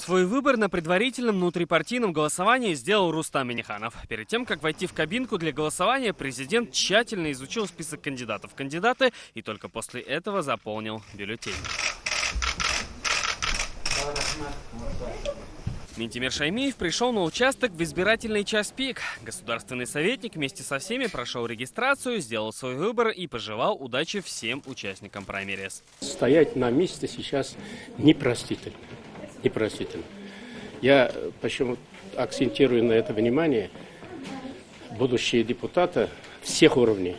Свой выбор на предварительном внутрипартийном голосовании сделал Рустам Минниханов. Перед тем, как войти в кабинку для голосования, президент тщательно изучил список кандидатов в кандидаты и только после этого заполнил бюллетень. Минтимир Шаймиев пришел на участок в избирательный час пик. Государственный советник вместе со всеми прошел регистрацию, сделал свой выбор и пожелал удачи всем участникам праймериз. Стоять на месте сейчас непростительно. Непростительно. Я почему акцентирую на это внимание. Будущие депутаты всех уровней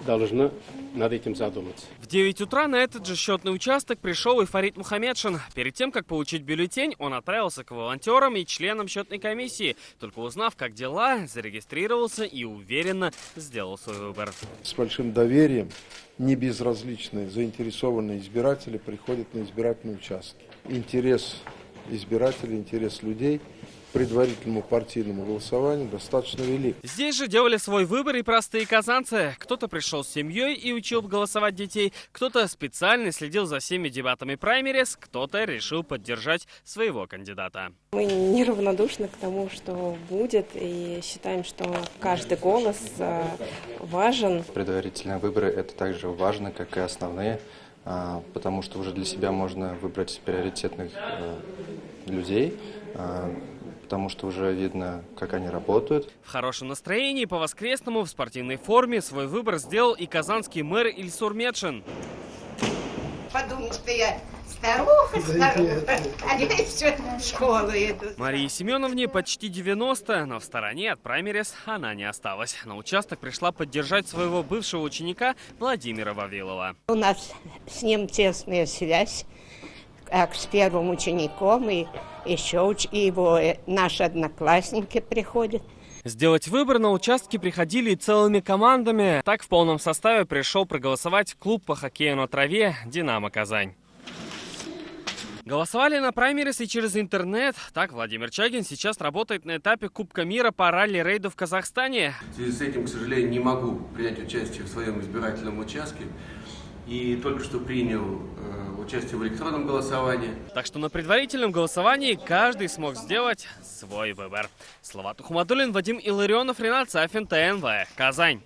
должны над этим задуматься. В 9 утра на этот же счетный участок пришел и Фарид Мухаммедшин. Перед тем, как получить бюллетень, он отправился к волонтерам и членам счетной комиссии. Только узнав, как дела, зарегистрировался и уверенно сделал свой выбор. С большим доверием небезразличные, заинтересованные избиратели приходят на избирательные участки. Интерес избирателей, интерес людей к предварительному партийному голосованию достаточно велик. Здесь же делали свой выбор и простые казанцы. Кто-то пришел с семьей и учил голосовать детей, кто-то специально следил за всеми дебатами праймериз, кто-то решил поддержать своего кандидата. Мы неравнодушны к тому, что будет, и считаем, что каждый голос важен. Предварительные выборы – это также важно, как и основные, потому что уже для себя можно выбрать приоритетных людей, потому что уже видно, как они работают. В хорошем настроении, по-воскресному, в спортивной форме свой выбор сделал и казанский мэр Ильсур Медшин. Подумал, что я старуха, а я еще в школу иду. Марии Семеновне почти 90, но в стороне от праймериз она не осталась. На участок пришла поддержать своего бывшего ученика Владимира Вавилова. У нас с ним тесная связь, как с первым учеником, и еще его наши одноклассники приходят. Сделать выбор на участке приходили и целыми командами. Так в полном составе пришел проголосовать клуб по хоккею на траве «Динамо Казань». Голосовали на праймериз и через интернет. Так Владимир Чагин сейчас работает на этапе Кубка мира по ралли-рейду в Казахстане. В связи с этим, к сожалению, не могу принять участие в своем избирательном участке. И только что принял участие в электронном голосовании. Так что на предварительном голосовании каждый смог сделать свой выбор. Салават Ухмадуллин, Вадим Илларионов, Ренат Сафин, ТНВ, Казань.